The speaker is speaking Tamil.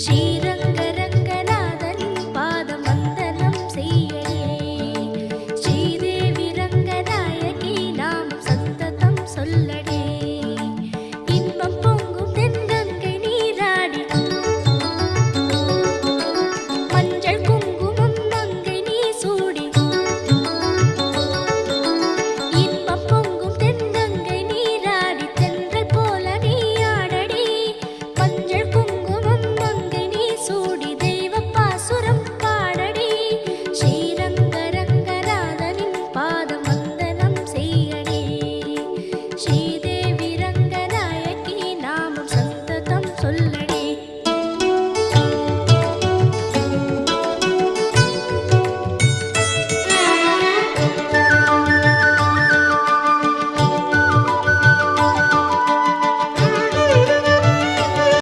ஸ்ரீரங்கரங்கநாதனின் பாதம் வந்தனம் செய்யடே. ஸ்ரீதேவி ரங்கநாயகி நாமம் சந்ததம் சொல்லடே. இன்பம் பொங்கும் தென்கங்கை நீராடி மஞ்சள் குங்குமம் மங்கை நீ சூடி. இன்பம் பொங்கும் தென்கங்கை நீராடி தென்றல் போல நீ ஆடடி. மஞ்சள் குங்குமம் மங்கை நீ சூடி தெய்வ பாசுரம் பாடடி. ஸ்ரீரங்கரங்கநாதனின் பாதம் வந்தனம் செய்யடே. ஸ்ரீதேவி ரங்கநாயகி நாமம் சந்ததம் சொல்லடே.